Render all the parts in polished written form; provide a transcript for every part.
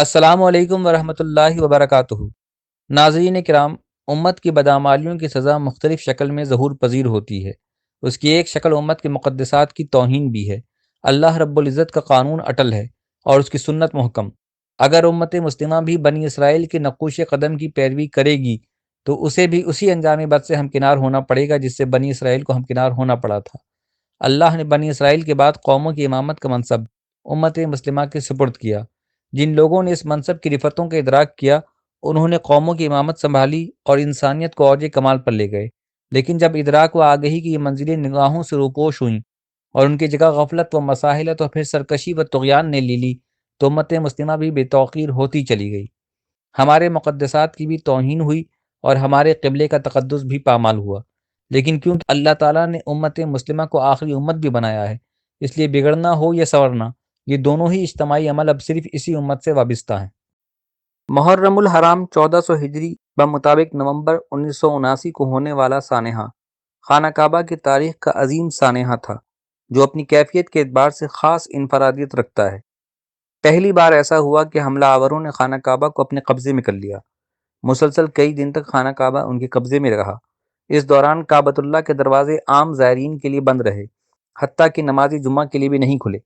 السلام علیکم ورحمۃ اللہ وبرکاتہ۔ ناظرین کرام، امت کی بدعمالیوں کی سزا مختلف شکل میں ظہور پذیر ہوتی ہے۔ اس کی ایک شکل امت کے مقدسات کی توہین بھی ہے۔ اللہ رب العزت کا قانون اٹل ہے اور اس کی سنت محکم۔ اگر امت مسلمہ بھی بنی اسرائیل کے نقوش قدم کی پیروی کرے گی تو اسے بھی اسی انجام بد سے ہمکنار ہونا پڑے گا جس سے بنی اسرائیل کو ہمکنار ہونا پڑا تھا۔ اللہ نے بنی اسرائیل کے بعد قوموں کی امامت کا منصب امت مسلمہ کے سپرد کیا۔ جن لوگوں نے اس منصب کی رفتوں کا ادراک کیا انہوں نے قوموں کی امامت سنبھالی اور انسانیت کو اوج کمال پر لے گئے، لیکن جب ادراک و آگہی کی یہ منزلیں نگاہوں سے روپوش ہوئیں اور ان کی جگہ غفلت و مساحلت اور پھر سرکشی و طغیان نے لے لی تو امت مسلمہ بھی بے توقیر ہوتی چلی گئی۔ ہمارے مقدسات کی بھی توہین ہوئی اور ہمارے قبلے کا تقدس بھی پامال ہوا، لیکن کیونکہ اللہ تعالیٰ نے امت مسلمہ کو آخری امت بھی بنایا ہے، اس لیے بگڑنا ہو یا سنورنا، یہ دونوں ہی اجتماعی عمل اب صرف اسی امت سے وابستہ ہیں۔ محرم الحرام 1400 ہجری بمطابق نومبر 1979 کو ہونے والا سانحہ خانہ کعبہ کی تاریخ کا عظیم سانحہ تھا جو اپنی کیفیت کے اعتبار سے خاص انفرادیت رکھتا ہے۔ پہلی بار ایسا ہوا کہ حملہ آوروں نے خانہ کعبہ کو اپنے قبضے میں کر لیا۔ مسلسل کئی دن تک خانہ کعبہ ان کے قبضے میں رہا۔ اس دوران کعبۃ اللہ کے دروازے عام زائرین کے لیے بند رہے، حتیٰ کہ نماز جمعہ کے لیے بھی نہیں کھلے۔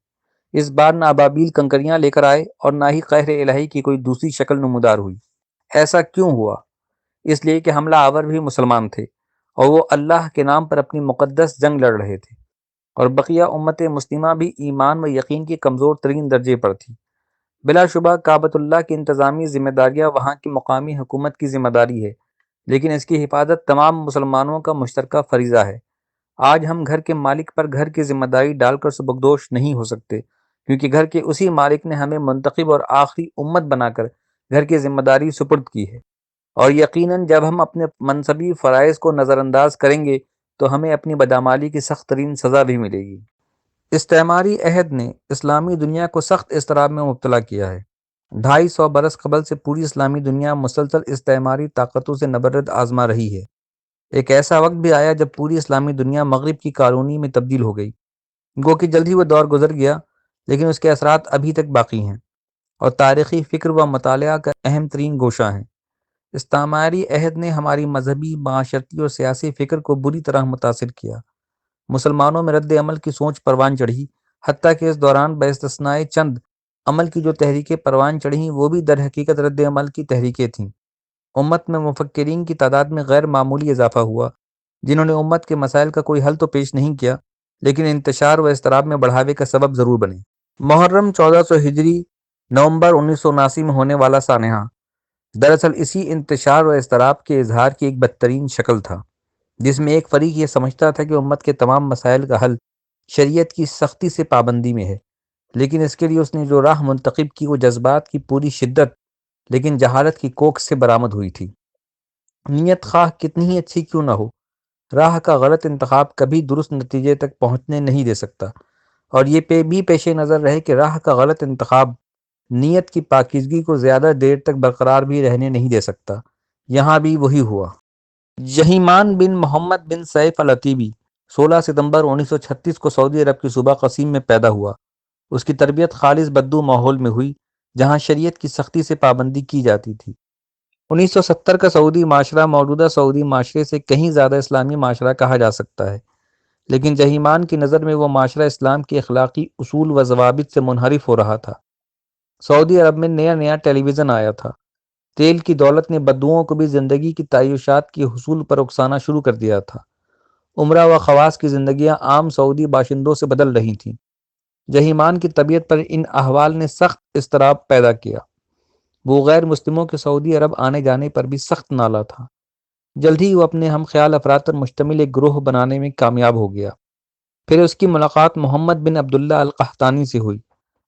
اس بار نہ ابابیل کنکریاں لے کر آئے اور نہ ہی قہر الہی کی کوئی دوسری شکل نمودار ہوئی۔ ایسا کیوں ہوا؟ اس لیے کہ حملہ آور بھی مسلمان تھے اور وہ اللہ کے نام پر اپنی مقدس جنگ لڑ رہے تھے، اور بقیہ امت مسلمہ بھی ایمان و یقین کی کمزور ترین درجے پر تھی۔ بلا شبہ کعبۃ اللہ کی انتظامی ذمہ داریاں وہاں کی مقامی حکومت کی ذمہ داری ہے، لیکن اس کی حفاظت تمام مسلمانوں کا مشترکہ فریضہ ہے۔ آج ہم گھر کے مالک پر گھر کی ذمہ داری ڈال کر سبکدوش نہیں ہو سکتے، کیونکہ گھر کے اسی مالک نے ہمیں منتخب اور آخری امت بنا کر گھر کی ذمہ داری سپرد کی ہے، اور یقیناً جب ہم اپنے منصبی فرائض کو نظر انداز کریں گے تو ہمیں اپنی بدعمالی کی سخت ترین سزا بھی ملے گی۔ استعماری عہد نے اسلامی دنیا کو سخت اضطراب میں مبتلا کیا ہے۔ 250 برس قبل سے پوری اسلامی دنیا مسلسل استعماری طاقتوں سے نبرد آزما رہی ہے۔ ایک ایسا وقت بھی آیا جب پوری اسلامی دنیا مغرب کی کالونی میں تبدیل ہو گئی، گو کہ جلد ہی وہ دور گزر گیا، لیکن اس کے اثرات ابھی تک باقی ہیں اور تاریخی فکر و مطالعہ کا اہم ترین گوشہ ہیں۔ استعماری عہد نے ہماری مذہبی، معاشرتی اور سیاسی فکر کو بری طرح متاثر کیا۔ مسلمانوں میں رد عمل کی سوچ پروان چڑھی، حتیٰ کہ اس دوران باستثناء چند عمل کی جو تحریکیں پروان چڑھیں وہ بھی در حقیقت رد عمل کی تحریکیں تھیں۔ امت میں مفکرین کی تعداد میں غیر معمولی اضافہ ہوا، جنہوں نے امت کے مسائل کا کوئی حل تو پیش نہیں کیا، لیکن انتشار و اضطراب میں بڑھاوے کا سبب ضرور بنے۔ محرم 1400 ہجری نومبر 1979 میں ہونے والا سانحہ دراصل اسی انتشار و اضطراب کے اظہار کی ایک بدترین شکل تھا، جس میں ایک فریق یہ سمجھتا تھا کہ امت کے تمام مسائل کا حل شریعت کی سختی سے پابندی میں ہے، لیکن اس کے لیے اس نے جو راہ منتخب کی وہ جذبات کی پوری شدت لیکن جہالت کی کوکھ سے برآمد ہوئی تھی۔ نیت خواہ کتنی ہی اچھی کیوں نہ ہو، راہ کا غلط انتخاب کبھی درست نتیجے تک پہنچنے نہیں دے سکتا، اور یہ بھی پیش نظر رہے کہ راہ کا غلط انتخاب نیت کی پاکیزگی کو زیادہ دیر تک برقرار بھی رہنے نہیں دے سکتا۔ یہاں بھی وہی ہوا۔ جہیمان بن محمد بن سیف العتیبی 16 ستمبر 1936 کو سعودی عرب کی صوبہ قصیم میں پیدا ہوا۔ اس کی تربیت خالص بدو ماحول میں ہوئی جہاں شریعت کی سختی سے پابندی کی جاتی تھی۔ 1970 کا سعودی معاشرہ موجودہ سعودی معاشرے سے کہیں زیادہ اسلامی معاشرہ کہا جا سکتا ہے، لیکن جہیمان کی نظر میں وہ معاشرہ اسلام کے اخلاقی اصول و ضوابط سے منحرف ہو رہا تھا۔ سعودی عرب میں نیا نیا ٹیلی ویژن آیا تھا۔ تیل کی دولت نے بدوؤں کو بھی زندگی کی تعیشات کے حصول پر اکسانا شروع کر دیا تھا۔ عمرہ و خواص کی زندگیاں عام سعودی باشندوں سے بدل رہی تھیں۔ جہیمان کی طبیعت پر ان احوال نے سخت اضطراب پیدا کیا۔ وہ غیر مسلموں کے سعودی عرب آنے جانے پر بھی سخت نالاں تھا۔ جلد ہی وہ اپنے ہم خیال افراد پر مشتمل ایک گروہ بنانے میں کامیاب ہو گیا۔ پھر اس کی ملاقات محمد بن عبداللہ القحطانی سے ہوئی۔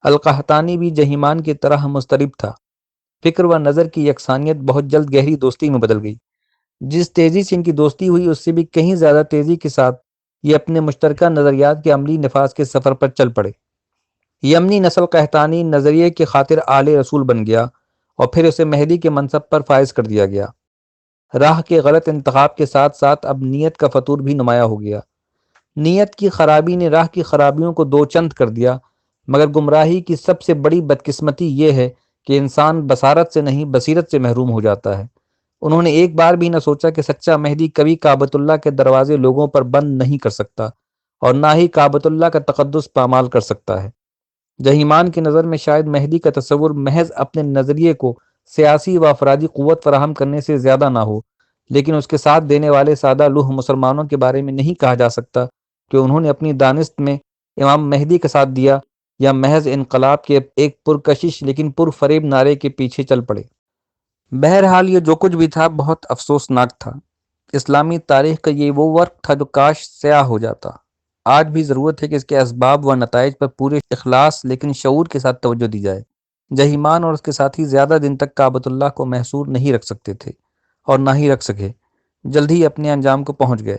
القحطانی بھی جہیمان کی طرح مضطرب تھا۔ فکر و نظر کی یکسانیت بہت جلد گہری دوستی میں بدل گئی۔ جس تیزی سے ان کی دوستی ہوئی اس سے بھی کہیں زیادہ تیزی کے ساتھ یہ اپنے مشترکہ نظریات کے عملی نفاذ کے سفر پر چل پڑے۔ یمنی نسل قحطانی نظریے کی خاطر آل رسول بن گیا اور پھر اسے مہدی کے منصب پر فائز کر دیا گیا۔ راہ کے غلط انتخاب کے ساتھ ساتھ اب نیت کا فطور بھی نمایاں ہو گیا۔ نیت کی خرابی نے راہ کی خرابیوں کو دو چند کر دیا، مگر گمراہی کی سب سے بڑی بدقسمتی یہ ہے کہ انسان بصارت سے نہیں بصیرت سے محروم ہو جاتا ہے۔ انہوں نے ایک بار بھی نہ سوچا کہ سچا مہدی کبھی کعبۃ اللہ کے دروازے لوگوں پر بند نہیں کر سکتا اور نہ ہی کعبۃ اللہ کا تقدس پامال کر سکتا ہے۔ جہیمان کی نظر میں شاید مہدی کا تصور محض اپنے نظریے کو سیاسی و افرادی قوت فراہم کرنے سے زیادہ نہ ہو، لیکن اس کے ساتھ دینے والے سادہ لوح مسلمانوں کے بارے میں نہیں کہا جا سکتا کہ انہوں نے اپنی دانست میں امام مہدی کا ساتھ دیا یا محض انقلاب کے ایک پرکشش لیکن پرفریب نعرے کے پیچھے چل پڑے۔ بہرحال یہ جو کچھ بھی تھا بہت افسوسناک تھا۔ اسلامی تاریخ کا یہ وہ ورق تھا جو کاش سیاہ ہو جاتا۔ آج بھی ضرورت ہے کہ اس کے اسباب و نتائج پر پورے اخلاص لیکن شعور کے ساتھ توجہ دی جائے۔ جہیمان اور اس کے ساتھی زیادہ دن تک کعبۃ اللہ کو محصور نہیں رکھ سکتے تھے اور نہ ہی رکھ سکے، جلد ہی اپنے انجام کو پہنچ گئے۔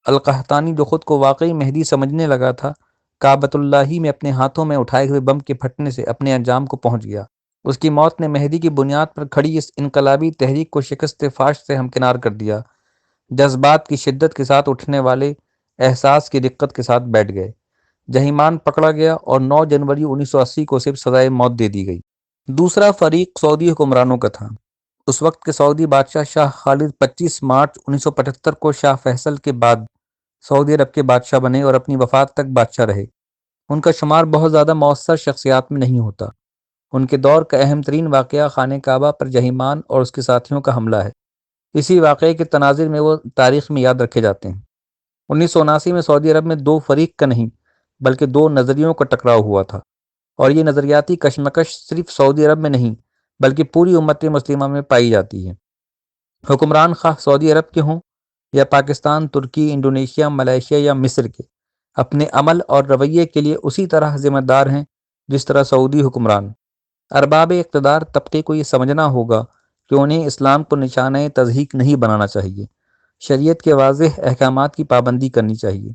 القحطانی جو خود کو واقعی مہدی سمجھنے لگا تھا، کعبۃ اللہ ہی میں اپنے ہاتھوں میں اٹھائے ہوئے بم کے پھٹنے سے اپنے انجام کو پہنچ گیا۔ اس کی موت نے مہدی کی بنیاد پر کھڑی اس انقلابی تحریک کو شکست فاش سے ہمکنار کر دیا۔ جذبات کی شدت کے ساتھ اٹھنے والے احساس کی دقت کے ساتھ بیٹھ گئے۔ جہیمان پکڑا گیا اور 9 جنوری 1980 کو صرف سزائے موت دے دی گئی۔ دوسرا فریق سعودی حکمرانوں کا تھا۔ اس وقت کے سعودی بادشاہ شاہ خالد 25 مارچ 1975 کو شاہ فیصل کے بعد سعودی عرب کے بادشاہ بنے اور اپنی وفات تک بادشاہ رہے۔ ان کا شمار بہت زیادہ مؤثر شخصیات میں نہیں ہوتا۔ ان کے دور کا اہم ترین واقعہ خانہ کعبہ پر جہیمان اور اس کے ساتھیوں کا حملہ ہے۔ اسی واقعے کے تناظر میں وہ تاریخ میں یاد رکھے جاتے ہیں۔ 1979 میں سعودی عرب میں 2 فریق کا نہیں بلکہ 2 نظریوں کا ٹکراؤ ہوا تھا، اور یہ نظریاتی کشمکش صرف سعودی عرب میں نہیں بلکہ پوری امت مسلمہ میں پائی جاتی ہے۔ حکمران خواہ سعودی عرب کے ہوں یا پاکستان، ترکی، انڈونیشیا، ملائیشیا یا مصر کے، اپنے عمل اور رویے کے لیے اسی طرح ذمہ دار ہیں جس طرح سعودی حکمران۔ ارباب اقتدار طبقے کو یہ سمجھنا ہوگا کہ انہیں اسلام کو نشانہ تضحیک نہیں بنانا چاہیے، شریعت کے واضح احکامات کی پابندی کرنی چاہیے۔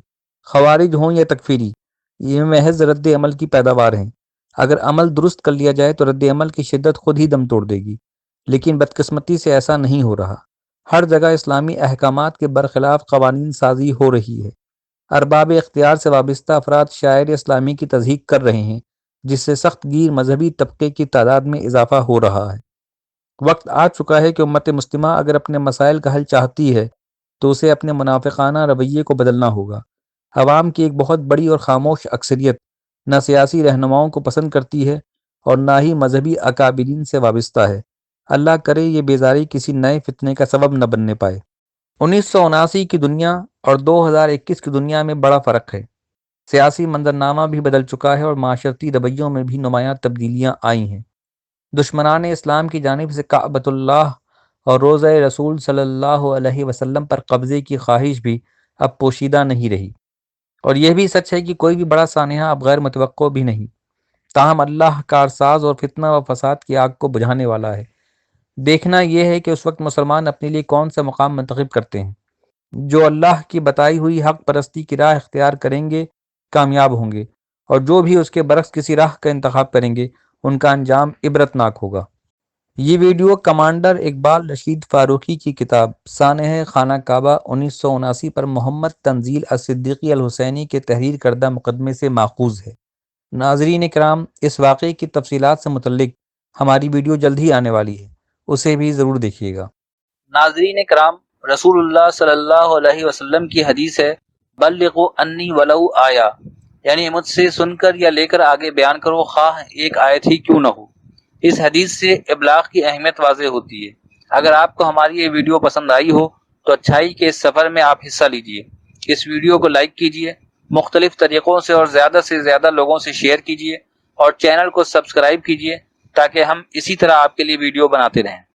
خوارج ہوں یا تکفیری، یہ محض رد عمل کی پیداوار ہیں۔ اگر عمل درست کر لیا جائے تو رد عمل کی شدت خود ہی دم توڑ دے گی، لیکن بدقسمتی سے ایسا نہیں ہو رہا۔ ہر جگہ اسلامی احکامات کے برخلاف قوانین سازی ہو رہی ہے۔ ارباب اختیار سے وابستہ افراد شاعر اسلامی کی تضحیک کر رہے ہیں، جس سے سخت گیر مذہبی طبقے کی تعداد میں اضافہ ہو رہا ہے۔ وقت آ چکا ہے کہ امت مسلمہ اگر اپنے مسائل کا حل چاہتی ہے تو اسے اپنے منافقانہ رویے کو بدلنا ہوگا۔ عوام کی ایک بہت بڑی اور خاموش اکثریت نہ سیاسی رہنماؤں کو پسند کرتی ہے اور نہ ہی مذہبی اکابرین سے وابستہ ہے۔ اللہ کرے یہ بیزاری کسی نئے فتنے کا سبب نہ بننے پائے۔ 1979 کی دنیا اور 2021 کی دنیا میں بڑا فرق ہے۔ سیاسی منظرنامہ بھی بدل چکا ہے اور معاشرتی رویوں میں بھی نمایاں تبدیلیاں آئی ہیں۔ دشمنان اسلام کی جانب سے کعبۃ اللہ اور روضہ رسول صلی اللہ علیہ وسلم پر قبضے کی خواہش بھی اب پوشیدہ نہیں رہی، اور یہ بھی سچ ہے کہ کوئی بھی بڑا سانحہ اب غیر متوقع بھی نہیں۔ تاہم اللہ کارساز اور فتنہ و فساد کی آگ کو بجھانے والا ہے۔ دیکھنا یہ ہے کہ اس وقت مسلمان اپنے لیے کون سا مقام منتخب کرتے ہیں۔ جو اللہ کی بتائی ہوئی حق پرستی کی راہ اختیار کریں گے کامیاب ہوں گے، اور جو بھی اس کے برعکس کسی راہ کا انتخاب کریں گے ان کا انجام عبرتناک ہوگا۔ یہ ویڈیو کمانڈر اقبال رشید فاروقی کی کتاب سانحہ خانہ کعبہ 1979 پر محمد تنزیل الصدیقی الحسینی کے تحریر کردہ مقدمے سے ماخوذ ہے۔ ناظرین کرام، اس واقعے کی تفصیلات سے متعلق ہماری ویڈیو جلد ہی آنے والی ہے، اسے بھی ضرور دیکھیے گا۔ ناظرین کرام، رسول اللہ صلی اللہ علیہ وسلم کی حدیث ہے، بلغوا انی ولو آیا، یعنی مجھ سے سن کر یا لے کر آگے بیان کرو، خواہ ایک آیت ہی کیوں نہ ہو۔ اس حدیث سے ابلاغ کی اہمیت واضح ہوتی ہے۔ اگر آپ کو ہماری یہ ویڈیو پسند آئی ہو تو اچھائی کے اس سفر میں آپ حصہ لیجئے۔ اس ویڈیو کو لائک کیجئے، مختلف طریقوں سے زیادہ لوگوں سے شیئر کیجئے، اور چینل کو سبسکرائب کیجئے تاکہ ہم اسی طرح آپ کے لیے ویڈیو بناتے رہیں۔